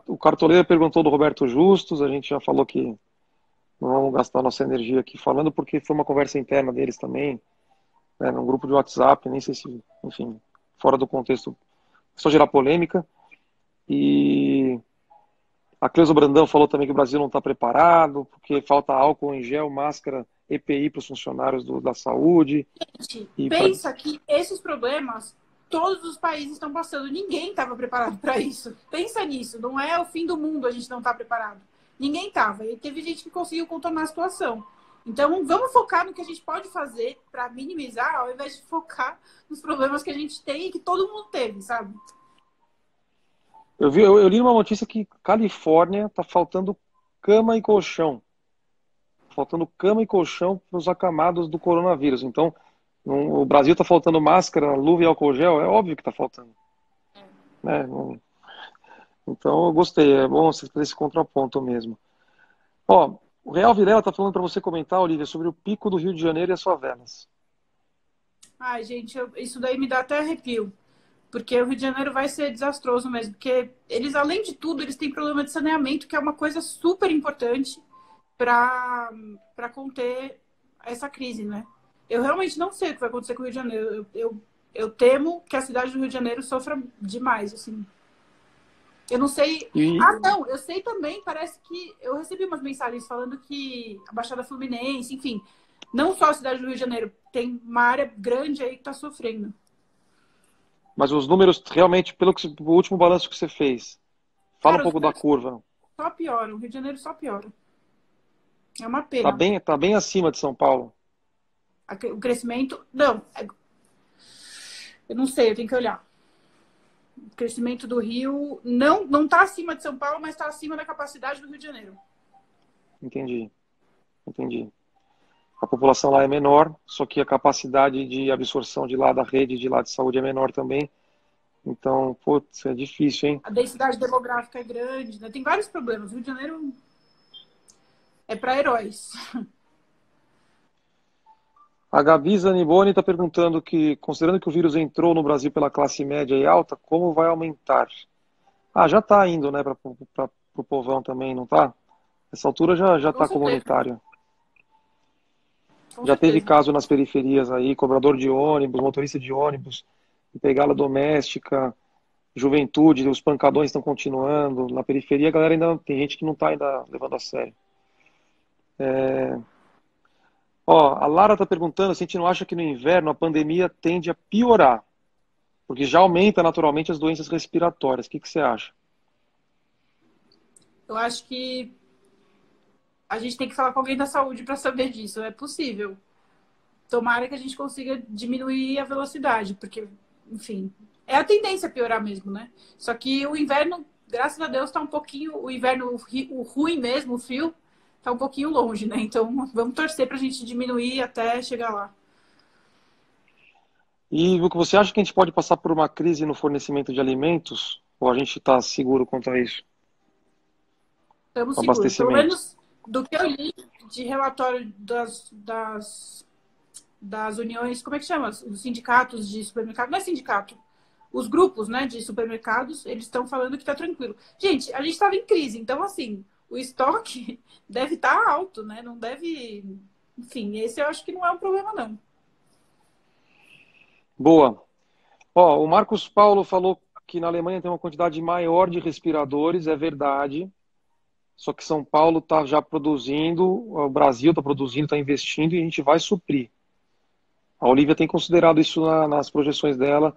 S1: O Cartoleiro perguntou do Roberto Justus. A gente já falou que não vamos gastar nossa energia aqui falando, porque foi uma conversa interna deles também, né, num grupo de WhatsApp. Nem sei se, enfim, fora do contexto, só gerar polêmica. E a Cleusa Brandão falou também que o Brasil não está preparado, porque falta álcool em gel, máscara, EPI para os funcionários da saúde.
S2: Gente, pensa que esses problemas todos os países estão passando. Ninguém estava preparado para isso. Pensa nisso. Não é o fim do mundo a gente não estar preparado. Ninguém estava. E teve gente que conseguiu contornar a situação. Então, vamos focar no que a gente pode fazer para minimizar, ao invés de focar nos problemas que a gente tem e que todo mundo teve, sabe?
S1: Eu li uma notícia que Califórnia está faltando cama e colchão. Faltando cama e colchão para os acamados do coronavírus. Então, o Brasil está faltando máscara, luva e álcool gel. É óbvio que está faltando. Né? Então, eu gostei. É bom você fazer esse contraponto mesmo. Ó, o Real Vilela está falando para você comentar, Olivia, sobre o pico do Rio de Janeiro e as favelas.
S2: Ai, gente, isso daí me dá até arrepio. Porque o Rio de Janeiro vai ser desastroso mesmo. Porque eles, além de tudo, eles têm problema de saneamento, que é uma coisa super importante para conter essa crise, né? Eu realmente não sei o que vai acontecer com o Rio de Janeiro. Eu temo que a cidade do Rio de Janeiro sofra demais, assim. Eu não sei... não, eu sei também, parece que... Eu recebi umas mensagens falando que a Baixada Fluminense, enfim, não só a cidade do Rio de Janeiro, tem uma área grande aí que tá sofrendo.
S1: Mas os números, realmente, o último balanço que você fez, fala um
S2: Cara, os
S1: pouco da
S2: números
S1: curva.
S2: só pioram. O Rio de Janeiro só piora. É uma pena.
S1: Tá bem acima de São Paulo.
S2: O crescimento. Não, eu não sei, eu tenho que olhar. O crescimento do Rio não está acima de São Paulo, mas está acima da capacidade do Rio de Janeiro.
S1: Entendi, entendi. A população lá é menor, só que a capacidade de absorção de lá da rede de lá de saúde é menor também. Então, putz, é difícil, hein?
S2: A densidade demográfica é grande, né? Tem vários problemas. O Rio de Janeiro é para heróis.
S1: A Gabi Zaniboni está perguntando que, considerando que o vírus entrou no Brasil pela classe média e alta, como vai aumentar? Ah, já está indo, né, para o povão também, não está? Essa altura já
S2: Com
S1: está
S2: certeza.
S1: comunitário.
S2: Com
S1: Já teve
S2: certeza.
S1: caso nas periferias aí, cobrador de ônibus, motorista de ônibus, pegada doméstica, juventude, os pancadões estão continuando. Na periferia, a galera ainda tem gente que não está ainda levando a sério. Ó, a Lara está perguntando se a gente não acha que no inverno a pandemia tende a piorar, porque já aumenta naturalmente as doenças respiratórias. O que você acha?
S2: Eu acho que a gente tem que falar com alguém da saúde para saber disso. É possível. Tomara que a gente consiga diminuir a velocidade, porque, enfim, é a tendência a piorar mesmo, né? Só que o inverno, graças a Deus, está um pouquinho. O inverno, o ruim mesmo, o frio, está um pouquinho longe, né? Então, vamos torcer para a gente diminuir até chegar lá.
S1: E o que você acha que a gente pode passar por uma crise no fornecimento de alimentos? Ou a gente está seguro quanto a isso?
S2: Estamos seguros. Pelo
S1: Abastecimento.
S2: menos do que eu li de relatório das uniões, como é que chama? Os sindicatos de supermercado. Não é sindicato. Os grupos, né, de supermercados, eles estão falando que está tranquilo. Gente, a gente estava em crise, então, assim, o estoque deve estar alto, né? Não deve... Enfim, esse eu acho que não é um problema, não.
S1: Boa. Ó, o Marcos Paulo falou que na Alemanha tem uma quantidade maior de respiradores, é verdade. Só que São Paulo está já produzindo, o Brasil está produzindo, está investindo e a gente vai suprir. A Olivia tem considerado isso nas projeções dela,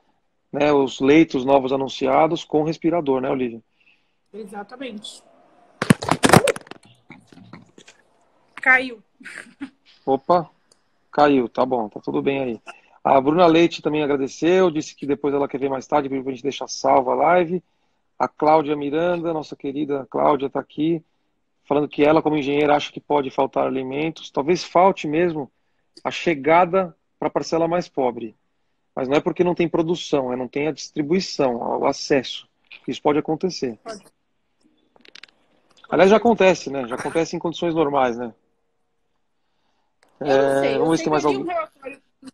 S1: né, os leitos novos anunciados com respirador, né, Olivia?
S2: Exatamente. Caiu.
S1: Opa, caiu, tá bom, tá tudo bem aí. A Bruna Leite também agradeceu, disse que depois ela quer ver mais tarde, para a gente deixar salva a live. A Cláudia Miranda, nossa querida Cláudia, está aqui, falando que ela, como engenheira, acha que pode faltar alimentos. Talvez falte mesmo a chegada para a parcela mais pobre. Mas não é porque não tem produção, não tem a distribuição, o acesso. Isso pode acontecer. Aliás, já acontece, né? Já acontece em condições normais, né?
S2: Eu não sei. Eu
S1: Vamos ver se
S2: sei
S1: tem
S2: que
S1: mais
S2: eu li um
S1: algum.
S2: relatório dos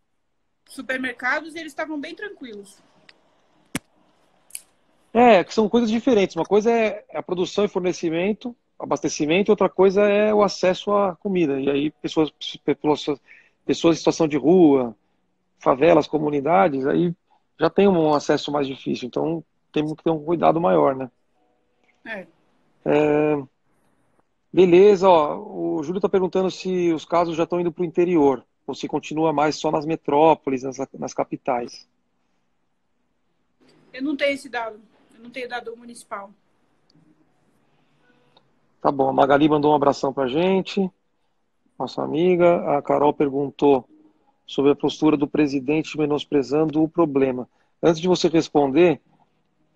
S2: supermercados e eles estavam bem tranquilos.
S1: Que são coisas diferentes. Uma coisa é a produção e fornecimento, abastecimento, outra coisa é o acesso à comida. E aí, pessoas em situação de rua, favelas, comunidades, aí já tem um acesso mais difícil. Então, temos que ter um cuidado maior, né?
S2: É.
S1: Beleza, ó, o Júlio está perguntando se os casos já estão indo para o interior, ou se continua mais só nas metrópoles, nas capitais.
S2: Eu não tenho esse dado. Eu não tenho dado municipal.
S1: Tá bom, a Magali mandou um abração para a gente, nossa amiga. A Carol perguntou sobre a postura do presidente menosprezando o problema. Antes de você responder,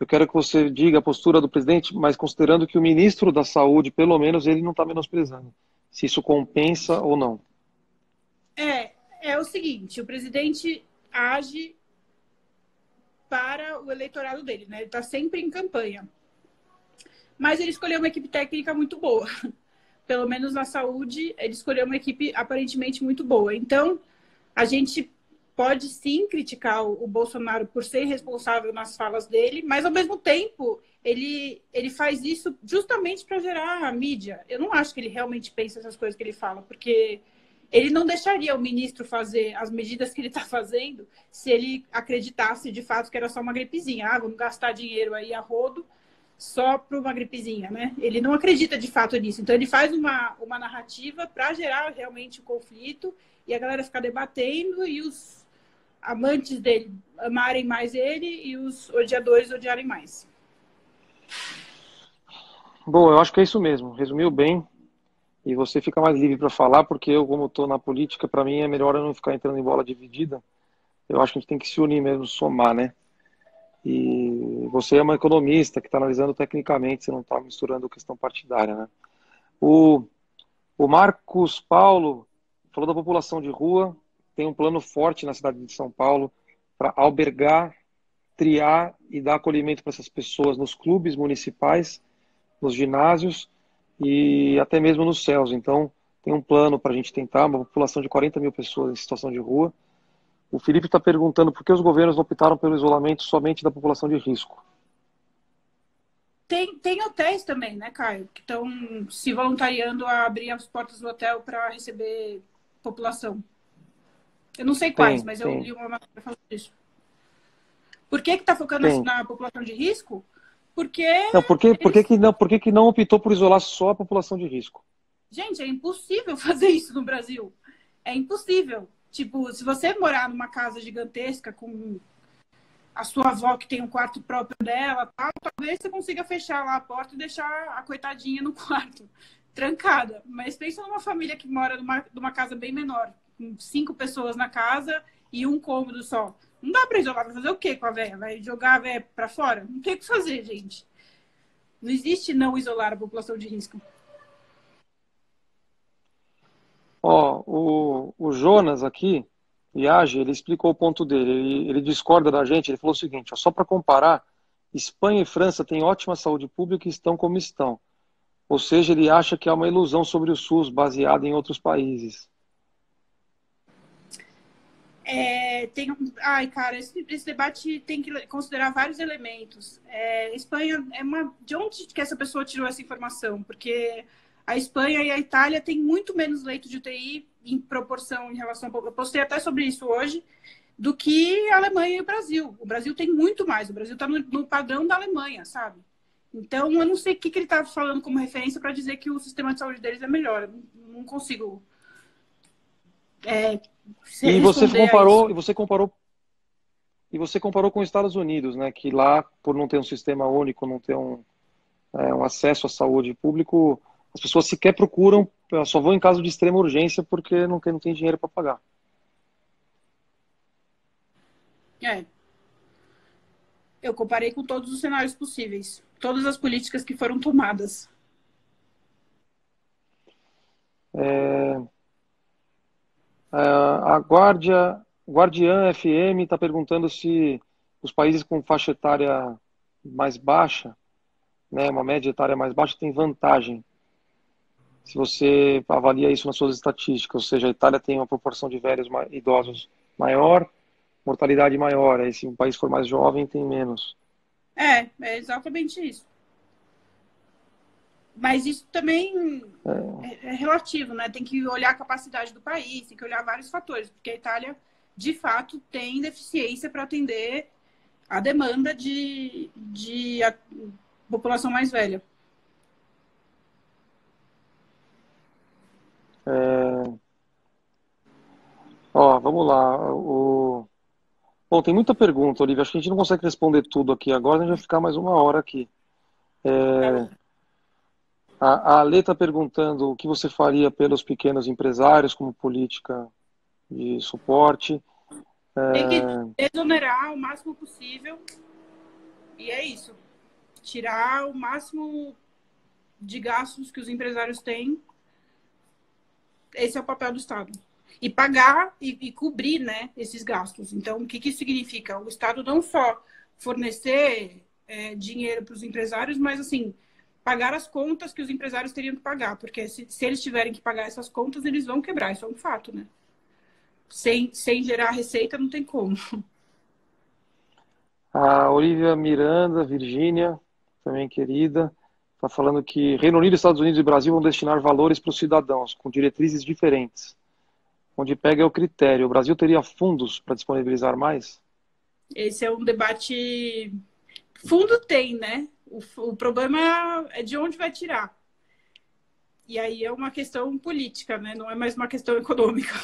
S1: eu quero que você diga a postura do presidente, mas considerando que o ministro da Saúde, pelo menos, ele não está menosprezando. Se isso compensa ou não.
S2: É o seguinte, o presidente age para o eleitorado dele, né? Ele está sempre em campanha. Mas ele escolheu uma equipe técnica muito boa. Pelo menos na saúde, ele escolheu uma equipe aparentemente muito boa. Então, a gente pode sim criticar o Bolsonaro por ser irresponsável nas falas dele, mas ao mesmo tempo ele faz isso justamente para gerar a mídia. Eu não acho que ele realmente pensa essas coisas que ele fala, porque ele não deixaria o ministro fazer as medidas que ele está fazendo se ele acreditasse de fato que era só uma gripezinha. Ah, vamos gastar dinheiro aí a rodo só para uma gripezinha, né? Ele não acredita de fato nisso. Então ele faz uma narrativa para gerar realmente o conflito e a galera ficar debatendo e amantes dele amarem mais ele e os odiadores odiarem mais.
S1: Bom, eu acho que é isso mesmo. Resumiu bem. E você fica mais livre para falar, porque eu, como estou na política, para mim é melhor eu não ficar entrando em bola dividida. Eu acho que a gente tem que se unir mesmo, somar, né? E você é uma economista que está analisando tecnicamente, você não está misturando questão partidária, né? O, o Marcos Paulo falou da população de rua, tem um plano forte na cidade de São Paulo para albergar, triar e dar acolhimento para essas pessoas nos clubes municipais, nos ginásios e até mesmo nos céus. Então, tem um plano para a gente tentar, uma população de 40 mil pessoas em situação de rua. O Felipe está perguntando por que os governos optaram pelo isolamento somente da população de risco.
S2: Tem hotéis também, né, Caio, que estão se voluntariando a abrir as portas do hotel para receber população. Eu não sei quais, mas eu li uma matéria falando disso. Por que está focando na população de risco? Porque
S1: não, por que não optou por isolar só a população de risco?
S2: Gente, é impossível fazer isso no Brasil. É impossível. Tipo, se você morar numa casa gigantesca com a sua avó que tem um quarto próprio dela, tal, talvez você consiga fechar lá a porta e deixar a coitadinha no quarto, trancada. Mas pensa numa família que mora numa casa bem menor, com 5 pessoas na casa e um cômodo só. Não dá para isolar. Vai fazer o quê com a velha? Vai jogar a velha para fora? Não tem o que fazer, gente. Não existe não isolar a população de risco.
S1: O Jonas aqui, Iage, ele explicou o ponto dele. Ele discorda da gente. Ele falou o seguinte: só para comparar, Espanha e França têm ótima saúde pública e estão como estão. Ou seja, ele acha que há uma ilusão sobre o SUS baseada em outros países.
S2: Ai, cara, esse debate tem que considerar vários elementos. Espanha de onde que essa pessoa tirou essa informação? Porque a Espanha e a Itália têm muito menos leito de UTI em proporção em relação ao... Eu postei até sobre isso hoje, do que a Alemanha e o Brasil. O Brasil tem muito mais. O Brasil está no padrão da Alemanha, sabe? Então, eu não sei o que ele está falando como referência para dizer que o sistema de saúde deles é melhor. Eu não consigo...
S1: E você comparou com os Estados Unidos, né? Que lá, por não ter um sistema único, não ter um acesso à saúde público, as pessoas sequer procuram, só vão em caso de extrema urgência porque não tem dinheiro para pagar.
S2: Eu comparei com todos os cenários possíveis, todas as políticas que foram tomadas.
S1: A Guardiã FM está perguntando se os países com faixa etária mais baixa, né, uma média etária mais baixa, tem vantagem. Se você avalia isso nas suas estatísticas, ou seja, a Itália tem uma proporção de velhos idosos maior, mortalidade maior. Aí, se um país for mais jovem, tem menos.
S2: É exatamente isso. Mas isso também é relativo, né? Tem que olhar a capacidade do país, tem que olhar vários fatores, porque a Itália, de fato, tem deficiência para atender a demanda de a população mais velha.
S1: Vamos lá. Bom, tem muita pergunta, Olivia. Acho que a gente não consegue responder tudo aqui agora, a gente vai ficar mais uma hora aqui. A Ale está perguntando o que você faria pelos pequenos empresários como política de suporte.
S2: Tem que exonerar o máximo possível. E é isso. Tirar o máximo de gastos que os empresários têm. Esse é o papel do Estado. E pagar e cobrir, né, esses gastos. Então, o que isso significa? O Estado não só fornecer dinheiro para os empresários, mas, assim, pagar as contas que os empresários teriam que pagar. Porque se eles tiverem que pagar essas contas, eles vão quebrar. Isso é um fato, né? Sem gerar receita, não tem como.
S1: A Olivia Miranda, Virgínia, também querida, está falando que Reino Unido, Estados Unidos e Brasil vão destinar valores para os cidadãos, com diretrizes diferentes. Onde pega é o critério. O Brasil teria fundos para disponibilizar mais?
S2: Esse é um debate... Fundo tem, né? O problema é de onde vai tirar. E aí é uma questão política, né? Não é mais uma questão econômica.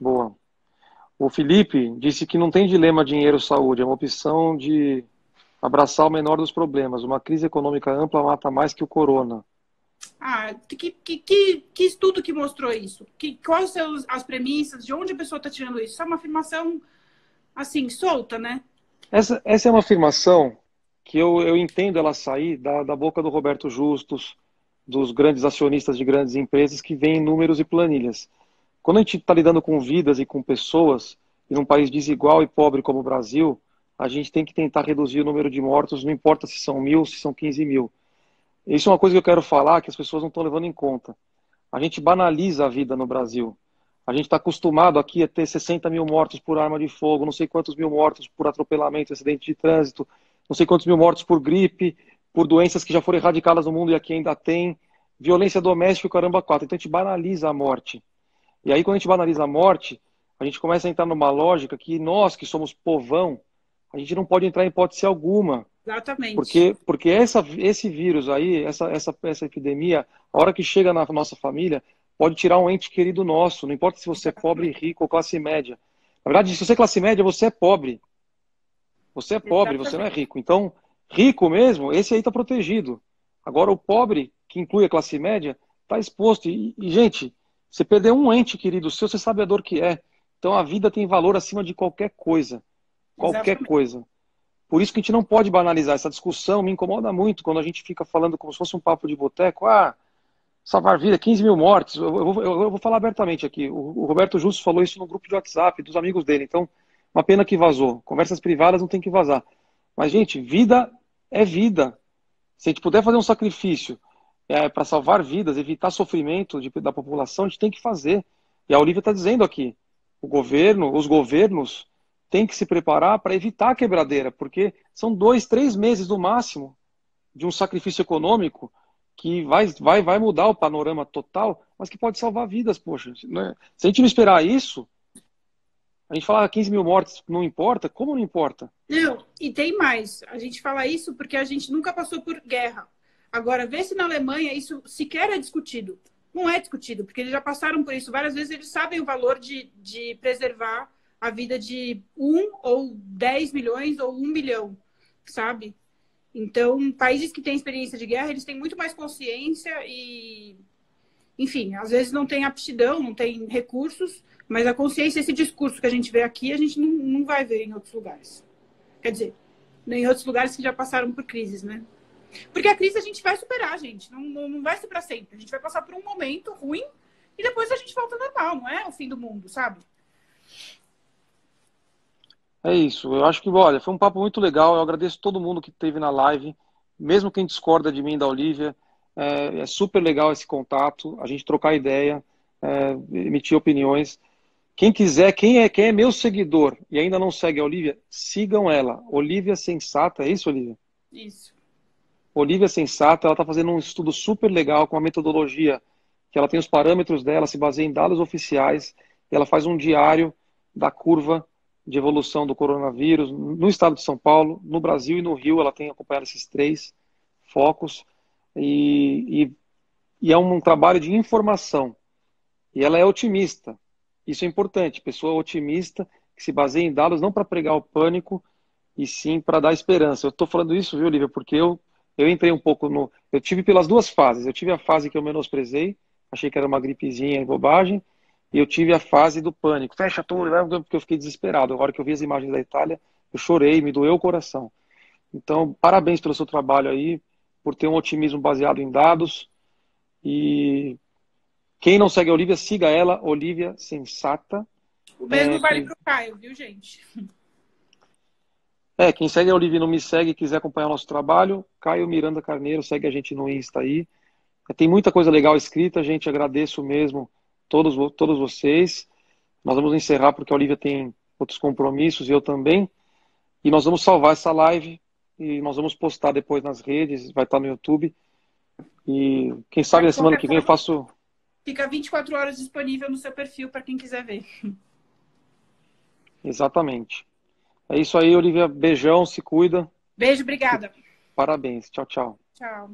S1: Boa. O Felipe disse que não tem dilema dinheiro-saúde, é uma opção de abraçar o menor dos problemas. Uma crise econômica ampla mata mais que o corona.
S2: Ah, que estudo que mostrou isso? Quais são as premissas? De onde a pessoa está tirando isso? Isso é uma afirmação, assim, solta, né?
S1: Essa é uma afirmação que eu entendo ela sair da boca do Roberto Justus, dos grandes acionistas de grandes empresas que veem números e planilhas. Quando a gente está lidando com vidas e com pessoas, em um país desigual e pobre como o Brasil, a gente tem que tentar reduzir o número de mortos, não importa se são 1.000, se são 15 mil. Isso é uma coisa que eu quero falar que as pessoas não estão levando em conta. A gente banaliza a vida no Brasil. A gente está acostumado aqui a ter 60 mil mortos por arma de fogo, não sei quantos mil mortos por atropelamento, acidente de trânsito, não sei quantos mil mortos por gripe, por doenças que já foram erradicadas no mundo e aqui ainda tem, violência doméstica e caramba quatro. Então a gente banaliza a morte. E aí quando a gente banaliza a morte, a gente começa a entrar numa lógica que nós, que somos povão, a gente não pode entrar em hipótese alguma.
S2: Exatamente.
S1: Porque esse vírus aí, essa epidemia, a hora que chega na nossa família, pode tirar um ente querido nosso, não importa se você é pobre, rico ou classe média. Na verdade, se você é classe média, você é pobre. Você é pobre, você não é
S2: Exatamente.
S1: rico. Então, rico mesmo, esse aí está protegido. Agora, o pobre, que inclui a classe média, está exposto. Gente, você perder um ente querido seu, você sabe a dor que é. Então, a vida tem valor acima de qualquer coisa. Qualquer
S2: Exatamente.
S1: coisa. Por isso que a gente não pode banalizar essa discussão. Me incomoda muito quando a gente fica falando como se fosse um papo de boteco. Ah, salvar vida, 15 mil mortes. Eu vou falar abertamente aqui. O Roberto Justus falou isso no grupo de WhatsApp dos amigos dele. Então, uma pena que vazou. Conversas privadas não tem que vazar. Mas, gente, vida é vida. Se a gente puder fazer um sacrifício para salvar vidas, evitar sofrimento da população, a gente tem que fazer. E a Olivia está dizendo aqui, o governo, os governos têm que se preparar para evitar a quebradeira, porque são 2, 3 meses no máximo de um sacrifício econômico que vai mudar o panorama total, mas que pode salvar vidas, poxa. Né? Se a gente não esperar isso, a gente fala 15 mil mortes, não importa? Como não importa?
S2: Não, e tem mais. A gente fala isso porque a gente nunca passou por guerra. Agora, vê se na Alemanha isso sequer é discutido. Não é discutido, porque eles já passaram por isso. Várias vezes eles sabem o valor de preservar a vida de 1 ou 10 milhões ou 1 milhão, sabe? Então, países que têm experiência de guerra, eles têm muito mais consciência e, enfim, às vezes não tem aptidão, não tem recursos, mas a consciência, esse discurso que a gente vê aqui, a gente não vai ver em outros lugares. Quer dizer, em outros lugares que já passaram por crises, né? Porque a crise a gente vai superar, gente. Não vai ser para sempre. A gente vai passar por um momento ruim e depois a gente volta ao normal. Não é o fim do mundo, sabe?
S1: É isso. Eu acho que, olha, foi um papo muito legal. Eu agradeço todo mundo que esteve na live, mesmo quem discorda de mim, da Olivia. É super legal esse contato, a gente trocar ideia, emitir opiniões. Quem quiser, quem é meu seguidor e ainda não segue a Olivia, sigam ela. Olivia Sensata, é isso, Olivia?
S2: Isso.
S1: Olivia Sensata, ela está fazendo um estudo super legal com uma metodologia que ela tem os parâmetros dela, se baseia em dados oficiais, e ela faz um diário da curva de evolução do coronavírus no estado de São Paulo, no Brasil e no Rio. Ela tem acompanhado esses 3 focos e é um trabalho de informação. E ela é otimista. Isso é importante. Pessoa otimista que se baseia em dados não para pregar o pânico e sim para dar esperança. Eu estou falando isso, viu, Olivia, porque eu entrei um pouco no. Eu tive pelas duas fases. Eu tive a fase que eu menosprezei, achei que era uma gripezinha e bobagem, e eu tive a fase do pânico. Fecha tudo, né? Porque eu fiquei desesperado. Agora que eu vi as imagens da Itália, eu chorei, me doeu o coração. Então, parabéns pelo seu trabalho aí, por ter um otimismo baseado em dados. E quem não segue a Olivia, siga ela, Olivia Sensata.
S2: O mesmo vale
S1: Quem
S2: para o Caio, viu, gente?
S1: Quem segue a Olivia e não me segue e quiser acompanhar o nosso trabalho, Caio Miranda Carneiro, segue a gente no Insta aí. Tem muita coisa legal escrita, gente. Agradeço mesmo todos vocês. Nós vamos encerrar porque a Olivia tem outros compromissos e eu também. E nós vamos salvar essa live e nós vamos postar depois nas redes, vai estar no YouTube. E quem sabe
S2: Mas,
S1: na
S2: de
S1: semana
S2: qualquer
S1: que vem eu
S2: forma,
S1: faço.
S2: fica 24 horas disponível no seu perfil para quem quiser ver.
S1: Exatamente. É isso aí, Olivia. Beijão, se cuida.
S2: Beijo,
S1: E
S2: obrigada.
S1: parabéns. Tchau, tchau.
S2: Tchau.